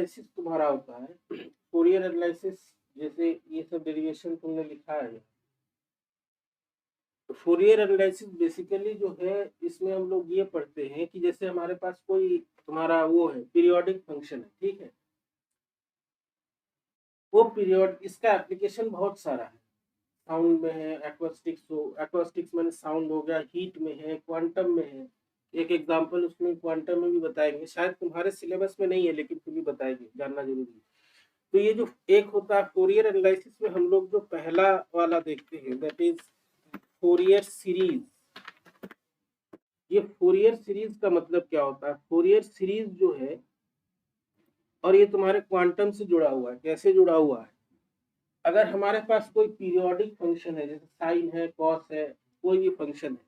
Analysis तुम्हारा होता है, फोरियर एनालिसिस, जैसे ये सब डेरिवेशन तुमने लिखा है। फोरियर एनालिसिस बेसिकली जो है, इसमें हम लोग ये पढ़ते हैं कि जैसे हमारे पास कोई तुम्हारा वो है पीरियोडिक फंक्शन है, ठीक है। वो पीरियड, इसका एप्लीकेशन बहुत सारा है, साउंड में है, एक्वास्टिक्स में साउंड हो गया, हीट में है, क्वांटम में है। एक एग्जांपल उसमें क्वांटम में भी बताएंगे, शायद तुम्हारे सिलेबस में नहीं है लेकिन फिर भी बताएंगे, जानना जरूरी है। तो ये जो एक होता है फोरियर एनालिसिस में, हम लोग जो पहला वाला देखते हैं दैट इज फोरियर सीरीज। ये फोरियर सीरीज का मतलब क्या होता है? फोरियर सीरीज जो है, और ये तुम्हारे क्वांटम से जुड़ा हुआ है। कैसे जुड़ा हुआ है? अगर हमारे पास कोई पीरियोडिक फंक्शन है, जैसे साइन है, कॉस है, कोई भी फंक्शन है,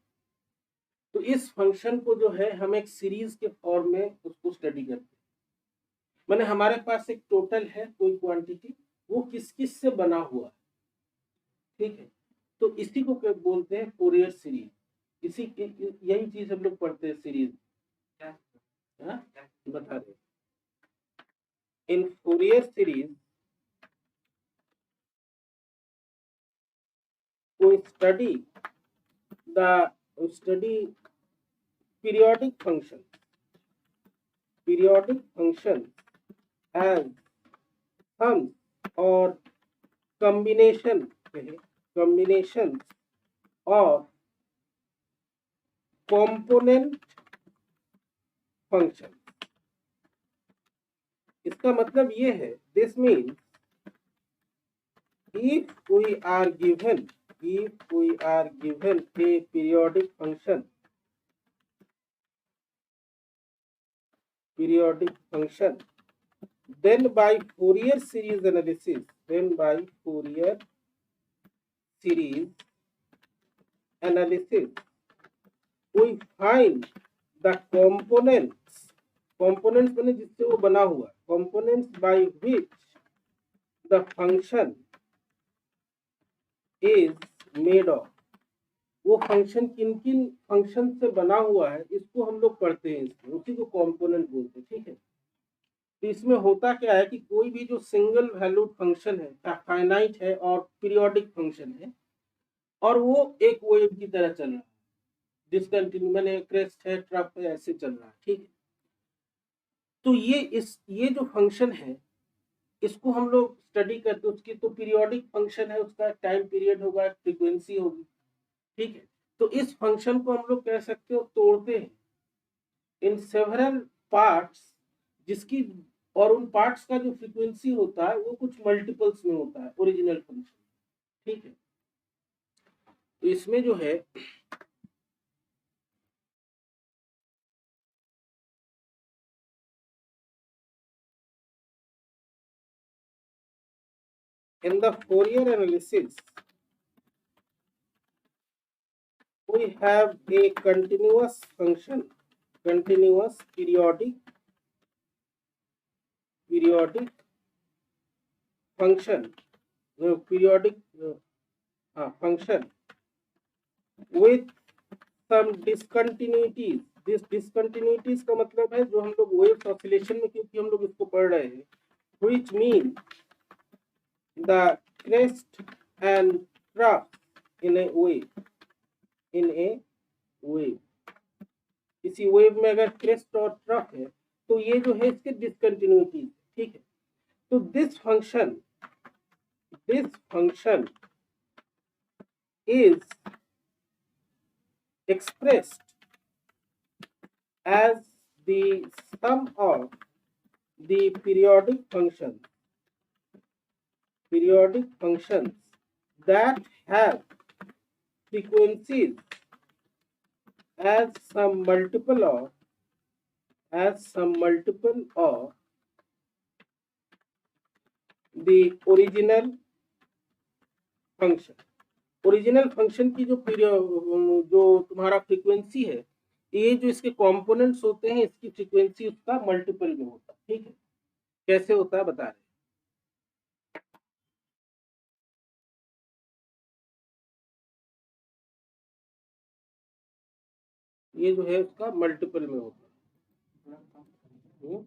तो इस फंक्शन को जो है हम एक सीरीज के फॉर्म में उसको स्टडी करते हैं। माने हमारे पास एक टोटल है कोई क्वांटिटी, वो किस किस से बना हुआ है, ठीक है। तो इसी को क्या बोलते हैं? Fourier series. यही चीज हम लोग पढ़ते हैं, सीरीज। हाँ, बता दे। In Fourier series we study periodic function as sums or combinations of component function। इसका मतलब ये है, this means if we are given a periodic function, then by Fourier series analysis, we find the components माने जिससे वो बना हुआ, components by which the function is made of। वो फंक्शन किन किन फंक्शन से बना हुआ है, इसको हम लोग पढ़ते हैं, इसमें उसी को कंपोनेंट बोलते हैं, ठीक है। तो इसमें होता क्या है कि कोई भी जो सिंगल वैल्यूड फंक्शन है, फाइनाइट है और पीरियोडिक फंक्शन है, और वो एक वेव की तरह चल रहा है, डिसकंटिन्यू मैंने क्रेस्ट है, ट्रफ है, ऐसे चल रहा है, ठीक है। तो ये जो फंक्शन है, इसको हम लोग स्टडी करते हैं। उसकी तो पीरियोडिक फंक्शन है, उसका टाइम पीरियड होगा, फ्रीक्वेंसी होगी, ठीक है। तो इस फंक्शन को हम लोग कह सकते हो तोड़ते हैं इन सेवरल पार्ट्स, जिसकी और उन पार्ट्स का जो फ्रीक्वेंसी होता है वो कुछ मल्टीपल्स में होता है ओरिजिनल फंक्शन, ठीक है। तो इसमें जो है in the Fourier analysis we have a continuous periodic function with some discontinuities। This discontinuities का मतलब है जो हम लोग वेव्स ऑसिलेशन में, क्योंकि हम लोग इसको पढ़ रहे हैं, which mean the crest and trough in a wave। किसी वेव में अगर क्रेस्ट और ट्रफ है, तो ये जो है इसके डिसकंटिन्यूटी, ठीक है। तो this function is expressed as the sum of the periodic functions that have frequencies as some multiple of the original function की जो तुम्हारा फ्रीक्वेंसी है, ये जो इसके कंपोनेंट्स होते हैं, इसकी फ्रीक्वेंसी उसका मल्टीपल में होता है, ठीक है। कैसे होता है बता रहे। ये जो है उसका मल्टीपल में होता है।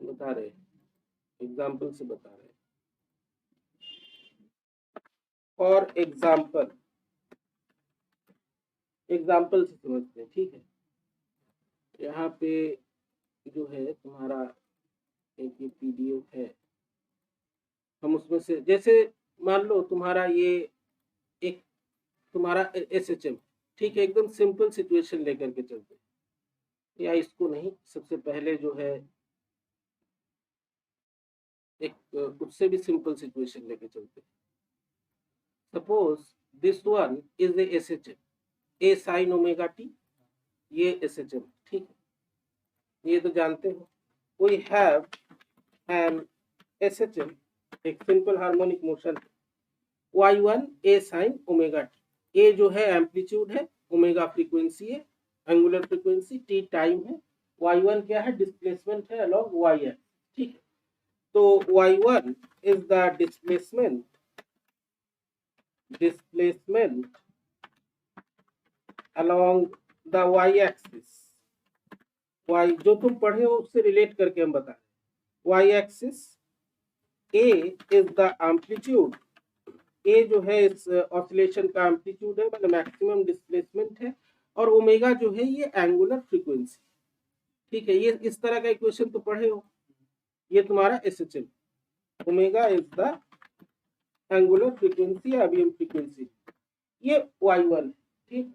बता रहे हैं, एग्जाम्पल से बता रहे हैं। फॉर एग्जाम्पल, एग्जाम्पल से समझते हैं, ठीक है। यहाँ पे जो है तुम्हारा एक ये पीडीएफ है, हम उसमें से जैसे मान लो तुम्हारा ये एक तुम्हारा एसएचएम, ठीक है, एकदम सिंपल सिचुएशन लेकर के चलते हैं, या इसको नहीं, सबसे पहले जो है एक उससे भी सिंपल सिचुएशन लेके चलते हैं। Suppose this one is a SHM, A sine omega T, ये एसएचएम, ठीक है, ये तो जानते हो। वी हैव एन एसएचएम, एक simple harmonic motion, y1 a sin omega T, a जो है एम्पलीट्यूड है, ओमेगा फ्रीक्वेंसी है, एंगुलर फ्रीक्वेंसी, t टाइम है, y1 क्या है, डिस्प्लेसमेंट है अलोंग y है, ठीक है। तो y1 is the displacement along the y axis, y जो तुम पढ़े हो उससे रिलेट करके हम बता रहे हैं, y axis, a is the amplitude, A जो है इस ऑसिलेशन का एम्पलीट्यूड है, मतलब मैक्सिमम डिस्प्लेसमेंट है, और ओमेगा जो है ये एंगुलर फ्रीक्वेंसी, ठीक है। ये इस तरह का इक्वेशन तो पढ़े हो, ये तुम्हारा SHM, omega is the angular frequency, अबीएम फ्रीक्वेंसी, ये y1, ठीक।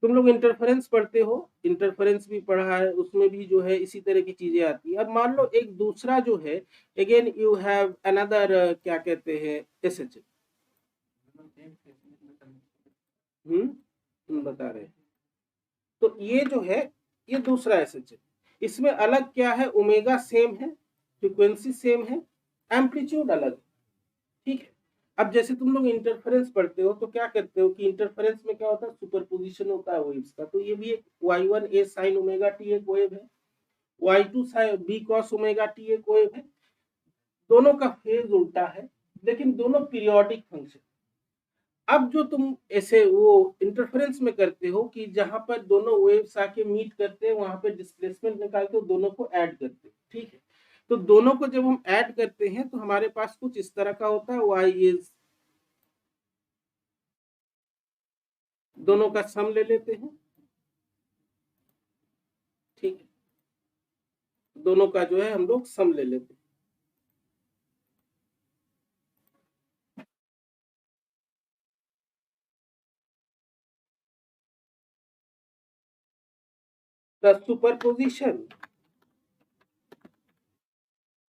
तुम लोग इंटरफेरेंस पढ़ते हो, इंटरफेरेंस भी पढ़ा है, उसमें भी जो है इसी तरह की चीजें आती है। अब मान लो एक दूसरा जो है, अगेन यू हैव अनदर क्या कहते हैं, एसएचएम, बता रहे हैं। तो ये जो है ये दूसरा एसएचएम, इसमें अलग क्या है, ओमेगा सेम है, फ्रीक्वेंसी सेम है, एम्पलीट्यूड अलग है, ठीक है। अब जैसे तुम लोग इंटरफेरेंस पढ़ते हो तो क्या करते हो कि इंटरफेरेंस में क्या होता है, सुपरपोजिशन होता है वेव्स का। तो ये भी एक y1 a sin omega T एक वेव है, y2 b cos omega T एक वेव है, दोनों का फेज उल्टा है, लेकिन दोनों पीरियोडिक फंक्शन। अब जो तुम ऐसे वो इंटरफेरेंस में करते हो कि जहां पर दोनों वेव्स आके मीट करते हैं, वहां पे डिस्प्लेसमेंट निकालते हो, दोनों को ऐड करते हो, ठीक है। तो दोनों को जब हम ऐड करते हैं तो हमारे पास कुछ इस तरह का होता है, y इज, दोनों का सम ले लेते हैं, ठीक है, दोनों का जो है हम लोग सम ले लेते हैं। The superposition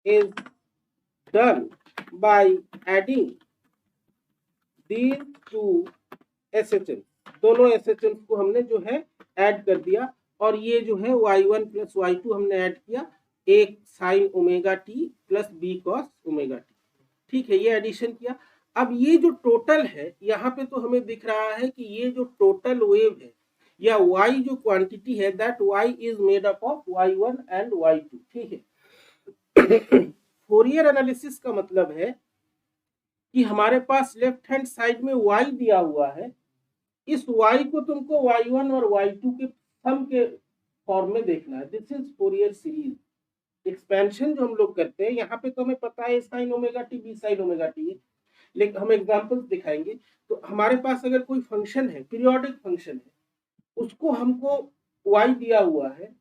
is done by adding these two SHM, दोनों SHM को हमने जो है ऐड कर दिया, और ये जो है y1 प्लस y2 हमने ऐड किया, एक sine omega T plus b cos omega t, ठीक है, ये एडिशन किया। अब ये जो टोटल है, यहाँ पे तो हमें दिख रहा है कि ये जो टोटल वेव है या y जो क्वांटिटी है, that y is made up of y1 and y2, ठीक है। फोरियर एनालिसिस का मतलब है कि हमारे पास लेफ्ट हैंड साइड में y दिया हुआ है, इस y को तुमको y1 और y2 के सम के फॉर्म में देखना है। This is Fourier series expansion जो हम लोग करते हैं। यहाँ पे तो हमें पता है sine omega t b sine omega t है, लेकिन हम एग्जांपल्स दिखाएंगे। तो हमारे पास अगर कोई फंक्शन है, पीरियोडिक फंक्शन है, उसको हमको y दिया हुआ है,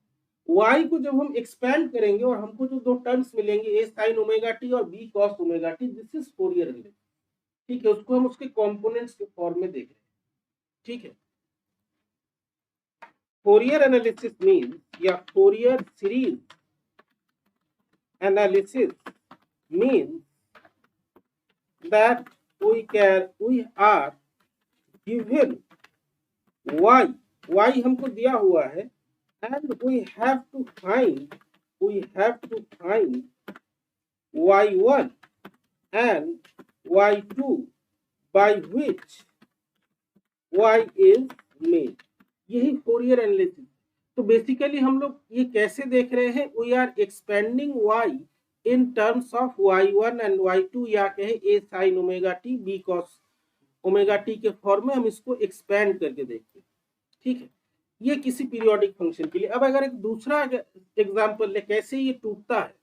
y को जब हम एक्सपेंड करेंगे और हमको जो दो टर्म्स मिलेंगे, ए साइन ओमेगा टी और b cos omega t, this is Fourier relation, ठीक है। उसको हम उसके कंपोनेंट्स के फॉर्म में देख रहे हैं, ठीक है। फोरियर एनालिसिस मीन्स या Fourier series analysis means that we are given y हमको दिया हुआ है, and we have to find y1 and y2 by which y is made, यही फोरियर एनालिसिस। तो बेसिकली हम लोग ये कैसे देख रहे हैं, we are expanding y in terms of y1 and y2, या कहे a sin omega t b cos omega t के फॉर्म में हम इसको एक्सपेंड करके देखते हैं, ठीक है। ये किसी पीरियोडिक फंक्शन के लिए। अब अगर एक दूसरा एग्जांपल ले, कैसे ये टूटता है,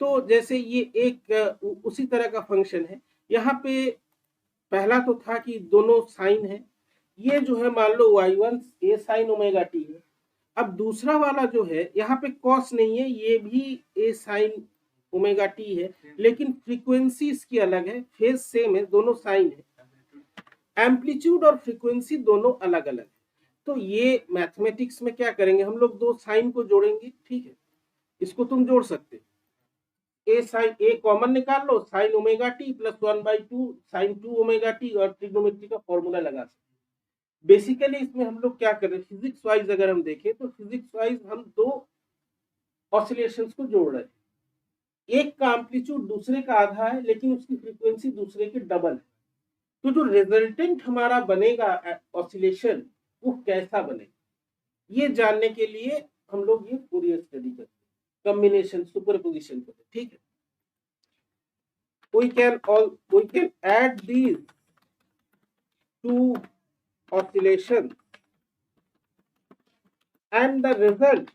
तो जैसे ये एक उसी तरह का फंक्शन है। यहाँ पे पहला तो था कि दोनों साइन है, ये जो है मान लो y1 a sign omega t है। अब दूसरा वाला जो है यहाँ पे कॉस नहीं है, ये भी a साइन ओमेगा टी है, लेकिन फ्रीक्वेंसी इसकी अलग है, फेज सेम है, दोनों साइन है, एम्पलीट्यूड और फ्रीक्वेंसी दोनों अलग अलग है। तो ये मैथमेटिक्स में क्या करेंगे हम लोग, दो साइन को जोड़ेंगे, ठीक है, इसको तुम जोड़ सकते हो, ए साइन ए कॉमन निकाल लो, sine omega T plus 1/2 sine 2 omega T, और ट्रिग्नोमेट्री का फॉर्मूला लगा सकते। बेसिकली इसमें हम लोग क्या कर रहे हैं, फिजिक्स वाइज अगर हम देखें तो फिजिक्स वाइज हम दो ऑसिलेशंस को जोड़ रहे हैं, एक का एम्पलीट्यूड दूसरे का आधा है, लेकिन उसकी फ्रीक्वेंसी दूसरे की डबल है। तो जो रिजल्टेंट हमारा बनेगा ऑसिलेशन, वो कैसा बनेगा, ये जानने के लिए हम लोग ये फूरियर स्टडी करते हैं, कॉम्बिनेशन सुपरपोजिशन करते हैं, ठीक है। we can add these two oscillations and the result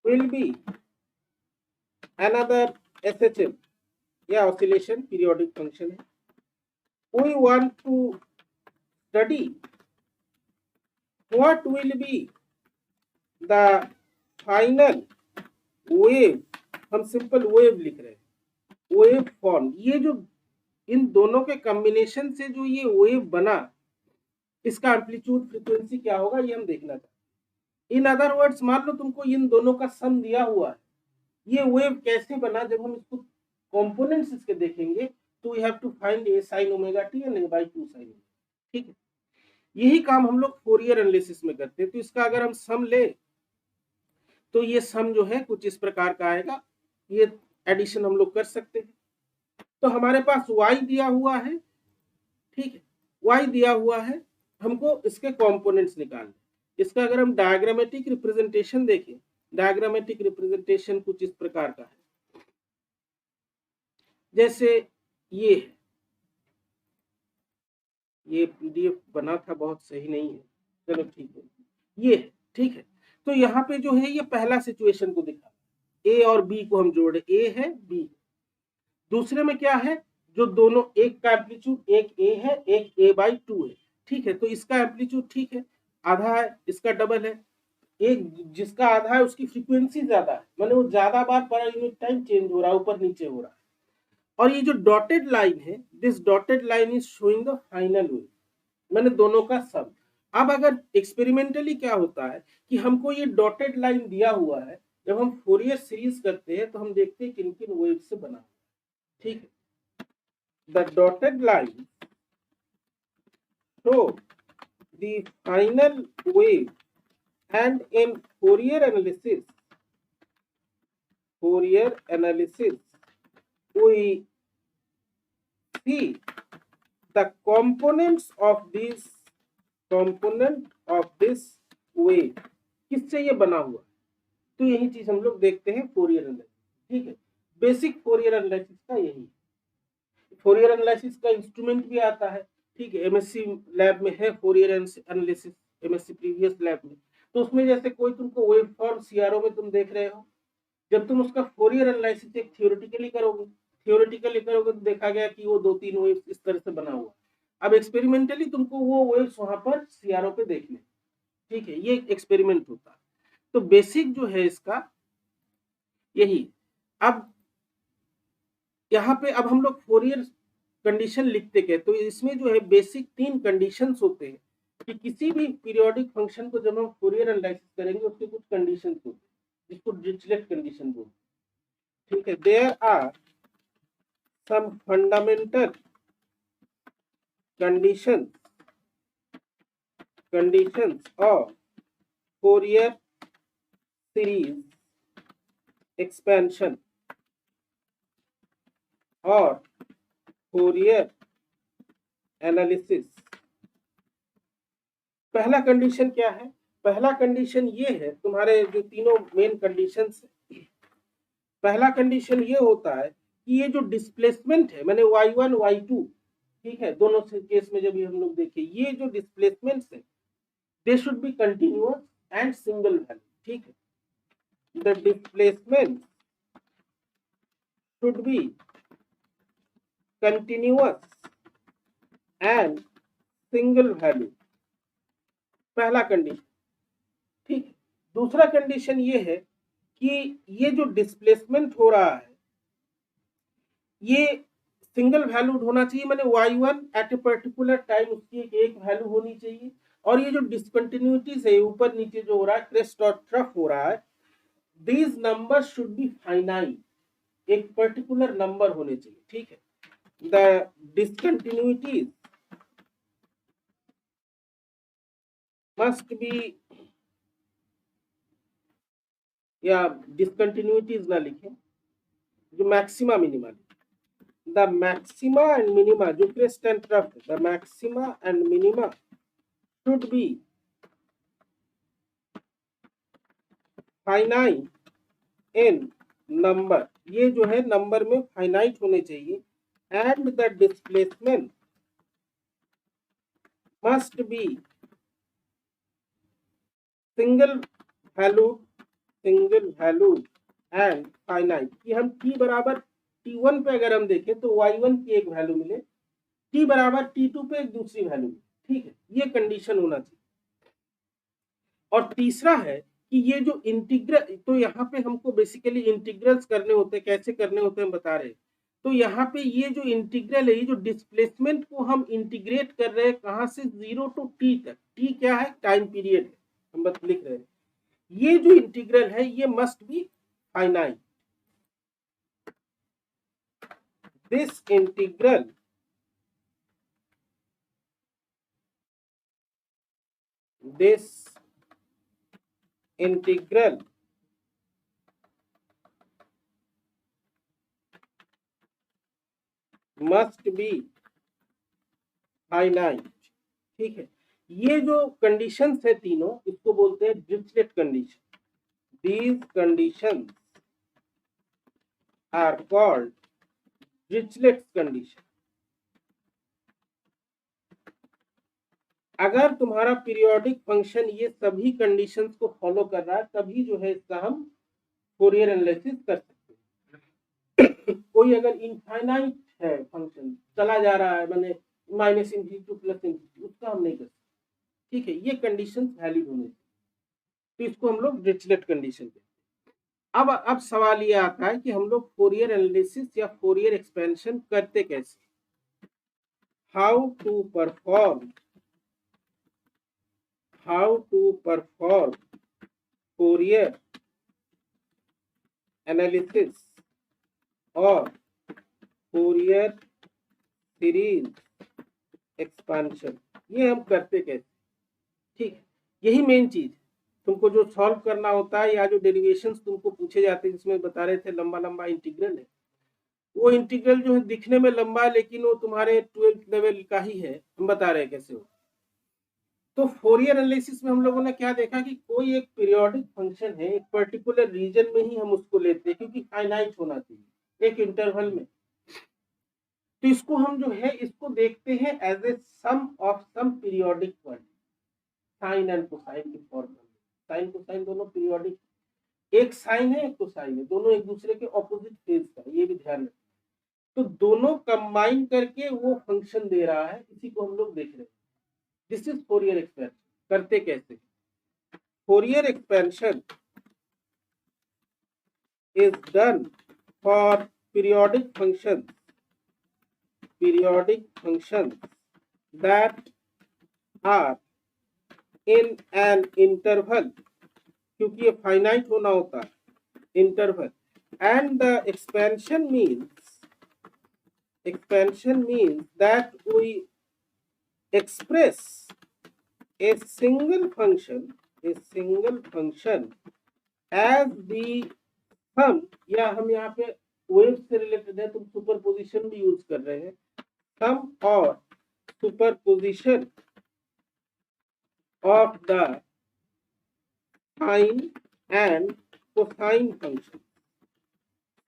will be another SHM या oscillation periodic function है। We want to study what will be the final wave, हम सिंपल वेव लिख रहे हैं, वेव फॉर्म, ये जो इन दोनों के कॉम्बिनेशन से जो ये वेव बना, इसका एम्पलीट्यूड फ्रीक्वेंसी क्या होगा, ये हम देखना चाहते हैं। इन अदर वर्ड्स, मान लो तुमको इन दोनों का सम दिया हुआ है, ये वेव कैसे बना, जब हम इसको कंपोनेंट्स इसके देखेंगे तो we have to find a sine omega t and a by 2 sine, ठीक है। यही काम हम लोग फोरियर एनालिसिस में करते हैं। तो इसका अगर हम सम ले तो ये सम जो है कुछ इस प्रकार का आएगा, ये एडिशन हम लोग कर सकते हैं। तो हमारे पास y दिया हुआ है, ठीक है, y दिया हुआ है, हमको इसके कंपोनेंट्स निकालने। इसका अगर हम डायग्रामेटिक रिप्रेजेंटेशन देखें, डायग्रामेटिक रिप्रेजेंटेशन कुछ इस प्रकार का है, जैसे ये है, ये पीडीएफ बना था बहुत सही नहीं है, चलो ठीक है, ये है, ठीक है। तो यहाँ पे जो है ये पहला सिचुएशन को दिखा, ए और बी को हम जोड़े, ए है बी है। दूसरे में क्या है, जो दोनों, एक का एम्पलीट्यूड, एक ए है एक a/2 है, ठीक है। तो इसका एम्पलीट्यूड ठीक है, आधा है, इसका डबल है। एक जिसका आधा है उसकी फ्रीक्वेंसी ज्यादा है, माने वो ज्यादा बार पर यूनिट टाइम चेंज हो रहा है, ऊपर नीचे हो रहा है। और ये जो डॉटेड लाइन है, this dotted line is showing the final wave, मैंने दोनों का सम। अब अगर एक्सपेरिमेंटली क्या होता है कि हमको ये डॉटेड लाइन दिया हुआ है, जब हम फोरियर सीरीज करते हैं तो हम देखते हैं किन किन वेव से बना, ठीक है। The dotted line show the final wave and in Fourier analysis we see the component of this wave, किससे ये बना हुआ, तो यही चीज हम लोग देखते हैं फोरियर एनालिसिस, ठीक है। बेसिक फोरियर एनालिसिस का यही है। फोरियर एनालिसिस का इंस्ट्रूमेंट भी आता है, ठीक है, एमएससी लैब में है Fourier analysis, MSc previous lab में। तो उसमें जैसे कोई तुमको वेव फॉर्म सीआरओ में तुम देख रहे हो, जब तुम उसका फोरियर एनालिसिस एक थियोरेटिकली करोगे तो देखा गया कि वो 2-3 वेव्स इस तरह से बना हुआ। अब एक्सपेरिमेंटली तुमको वो वेव्स वहां पर सीआरओ पे देखने, ठीक है, ये एक्सपेरिमेंट होता है। तो बेसिक जो है इसका यही। अब यहाँ पे अब हम लोग फोरियर कंडीशन लिखते गए, तो इसमें जो है बेसिक 3 कंडीशंस होते हैं कि किसी भी पीरियोडिक फंक्शन को जब हम फोरियर एनालिसिस करेंगे उसके कुछ कंडीशंस होते हैं, जिसको डिरिचलेट कंडीशन बोलते हैं, ठीक है। There are some fundamental conditions of Fourier series expansion और Fourier analysis। पहला कंडीशन क्या है, पहला कंडीशन ये है, तुम्हारे जो तीनों मेन कंडीशंस है, पहला कंडीशन ये होता है कि ये जो डिस्प्लेसमेंट है, मैंने y1 y2, ठीक है, दोनों केस में जब हम लोग देखें, ये जो डिस्प्लेसमेंट्स है they should be continuous and single value, ठीक है। The displacement should be continuous and single value, पहला कंडीशन। ठीक, दूसरा कंडीशन ये है कि ये जो डिस्प्लेसमेंट हो रहा है ये सिंगल वैल्यूड होना चाहिए, मैंने y1 eight a particular time उसकी एक वैल्यू होनी चाहिए, और ये जो डिसकंटिन्यूटीज है ऊपर नीचे जो हो रहा है क्रेस्ट और ट्रफ हो रहा है, these number should be finite, एक पर्टिकुलर नंबर होने चाहिए। ठीक है, द डिसकंटिन्यूटीज मस्ट बी, या डिसकंटिन्यूटीज ना लिखें, जो maxima minima, the maxima and minima, जो crest and trough, the maxima and minima should be finite in number, ये जो है नंबर में फाइनाइट होने चाहिए, and the displacement must be single valued and finite, कि हम t बराबर t1 पे अगर हम देखें तो y1 की एक वैल्यू मिले, t बराबर t2 पे एक दूसरी वैल्यू मिले। ठीक है, ये कंडीशन होना चाहिए। और तीसरा है कि ये जो इंटीग्रल, तो यहाँ पे हमको बेसिकली इंटीग्रल्स करने होते हैं, कैसे करने होते हैं हम बता रहे हैं। तो यहाँ पे ये जो इंटीग्रल है, ये जो डिस्प्लेसमेंट को हम इंटीग्रेट कर रहे हैं कहाँ से, 0 टू t तक। t क्या है, टाइम पीरियड है, हम बस लिख रहे हैं। ये जो इंटीग्रल है ये must be finite, this integral must be finite. ठीक है, ये जो कंडीशंस है तीनों, इसको बोलते हैं Dirichlet condition. These conditions are called Dirichlet's condition। अगर तुम्हारा पीरियोडिक फंक्शन ये सभी कंडीशंस को फॉलो कर रहा है, तभी जो है इसका हम फोरियर एनालिसिस कर सकते हैं। कोई अगर इनफाइनाइट है फंक्शन, चला जा रहा है, मैंने minus infinity two plus infinity, उसका हम नहीं कर सकते। ठीक है, ये कंडीशंस वैलिड होने चाहिए, तो इसको हम लोग डिरिचलेट कंडीशन कहते हैं। अब सवाल ये आता है कि हम लोग फोरियर एनालिसिस या फोरियर एक्सपेंशन करते कैसे, how to perform Fourier analysis और फोरियर सीरीज एक्सपेंशन, ये हम करते कैसे। ठीक है, यही मेन चीज, तुमको जो सॉल्व करना होता है या जो डेरिवेशंस तुमको पूछे जाते हैं, जिसमें बता रहे थे लंबा लंबा इंटीग्रल है, वो इंटीग्रल जो है दिखने में लंबा है लेकिन वो तुम्हारे 12th लेवल का ही है, हम बता रहे हैं कैसे हो। तो फोरियर एनालिसिस में हम लोगों ने क्या देखा कि कोई एक पीरियोडिक फंक्शन है, एक पर्टिकुलर रीजन में ही हम उसको लेते हैं, क्योंकि फाइनाइट होना चाहिए एक इंटरवल में। तो इसको हम जो है इसको देखते हैं as a sum of some periodic quantity, sine and cosine की फॉर्म में। साइन कोसाइन दोनों पीरियोडिक, एक साइन है एक कोसाइन है, दोनों एक दूसरे के ऑपोजिट फेज का, ये भी ध्यान रखना। तो दोनों कंबाइन करके वो फंक्शन दे रहा है, इसी को हम लोग देख रहे हैं। This is Fourier expansion. करते कैसे, Fourier expansion is done for periodic function that are in an interval, क्योंकि ये फाइनाइट होना होता है, interval, and the expansion means that we express a single function as the sum, या हम यहाँ पे वेव से रिलेटेड है तो सुपरपोजिशन भी यूज कर रहे हैं, सम और superposition of the sine and cosine function,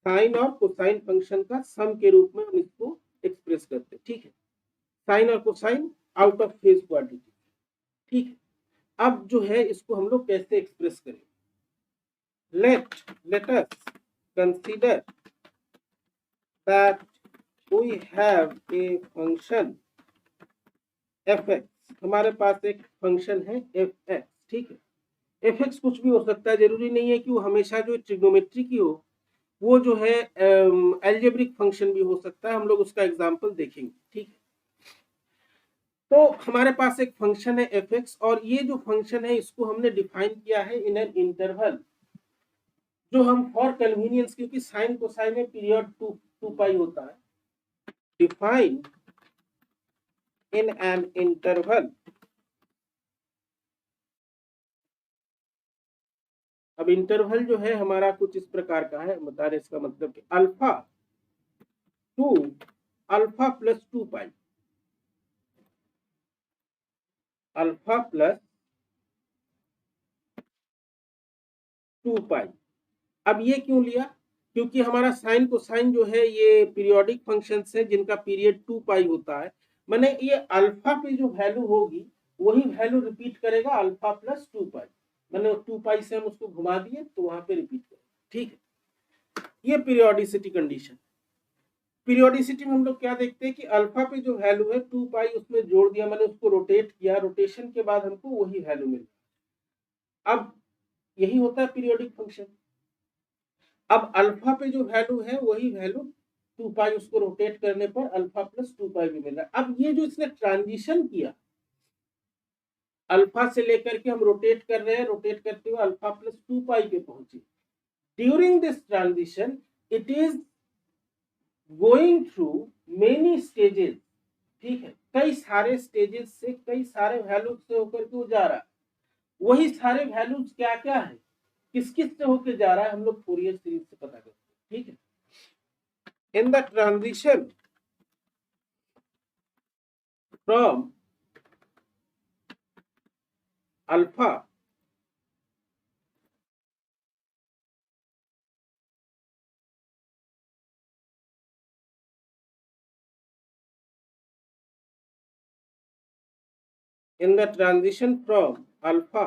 sine और कोसाइन फंक्शन का सम के रूप में हम इसको एक्सप्रेस करते हैं। ठीक है, साइन और cosine out of phase quantity. ठीक है, अब जो है इसको हम लोग कैसे एक्सप्रेस करें, let us consider that we have a function fx, हमारे पास एक फंक्शन है fx, ठीक है। fx कुछ भी हो सकता है, जरूरी नहीं है कि वो हमेशा जो ट्रिग्नोमेट्री की हो, वो जो है एल्जेब्रिक फंक्शन भी हो सकता है, हम लोग उसका एग्जांपल देखेंगे, ठीक है। तो हमारे पास एक फंक्शन है fx और ये जो फंक्शन है इसको हमने डिफाइन किया है इन एन इंटरवल, जो हम फॉर कन्वीनियंस, क्योंकि साइन कोसाइन में पीरियड 2 पाई होता है, डिफाइन इन एन इंटरवल। अब इंटरवल जो है हमारा कुछ इस प्रकार का है, बता रहे इसका मतलब कि अल्फा टू अल्फा प्लस 2 पाई, अल्फा प्लस 2 पाई। अब ये क्यों लिया? क्योंकि हमारा साइन कोसाइन जो है ये पीरियोडिक फंक्शंस है जिनका पीरियड 2 पाई होता है, माने ये अल्फा पे जो वैल्यू होगी वही वैल्यू रिपीट करेगा अल्फा प्लस 2 पाई, मैंने 2 पाई से हम उसको घुमा दिए तो वहां पे रिपीट करेगा, ठीक है। ये पीरियोडिसिटी कंडीशन। पीरियोडिसिटी में हम लोग क्या देखते हैं कि अल्फा पे जो वैल्यू है 2 पाई उसमें जोड़ दिया, मैंने उसको रोटेट किया, रोटेशन के बाद हमको वही वैल्यू मिल, अब यही होता है पीरियोडिक फंक्शन। अब अल्फा पे जो वैल्यू है वही वैल्यू 2 पाई, उसको रोटेट करने पर अल्फा प्लस 2 पाई भी मिल रहा है। अब ये जो इसने ट्रांजिशन किया, अल्फा से लेकर के हम रोटेट कर रहे हैं, रोटेट करते हुए अल्फा प्लस 2 पाई पे पहुंचे। During this transition it is going through many stages, ठीक है, कई सारे स्टेजेस से, कई सारे वैल्यूज से होकर के वो जा रहा है। वही सारे वैल्यूज क्या क्या है, किस किस से होकर जा रहा है, हम लोग फोरियर सीरीज से पता करते हैं, ठीक है। In the transition from alpha in the transition from alpha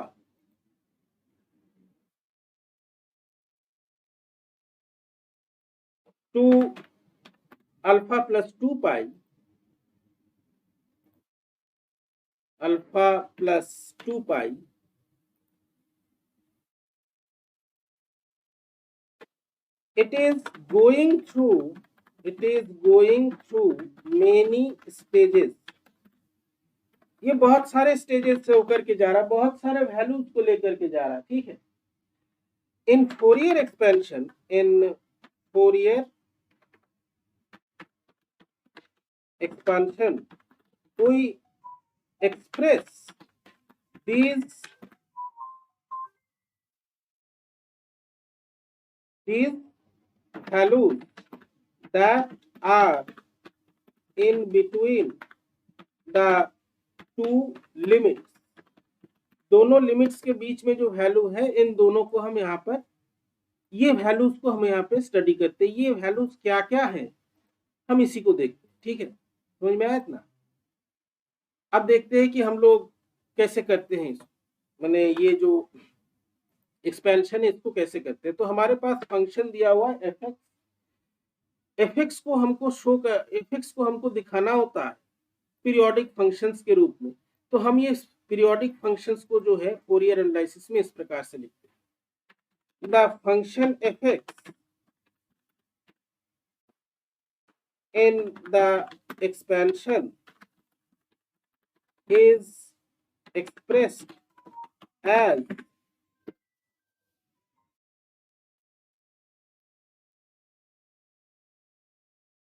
to alpha plus 2 pi, alpha plus 2 pi, it is going through many stages, ये बहुत सारे स्टेजेस से होकर के जा रहा है, बहुत सारे वैल्यूज को लेकर के जा रहा है, ठीक है। In Fourier expansion, in Fourier expansion we express these values that are in between the two limits, दोनों लिमिट्स के बीच में जो वैल्यू है इन दोनों को हम यहाँ पर, ये वैल्यूज को हम यहाँ पे स्टडी करते हैं, ये वैल्यूज क्या क्या है हम इसी को देखते हैं, ठीक है, समझ में आया इतना। अब देखते हैं कि हम लोग कैसे करते हैं इसको, मैंने ये जो एक्सपेंशन है इसको कैसे करते हैं। तो हमारे पास फंक्शन दिया हुआ है fx, fx को हमको शो कर, fx को हमको दिखाना होता है पीरियोडिक फंक्शंस के रूप में, तो हम ये पीरियोडिक फंक्शंस को जो है फोरियर एनालिसिस में इस प्रकार से लिखते हैं, the function fx in the expansion is expressed as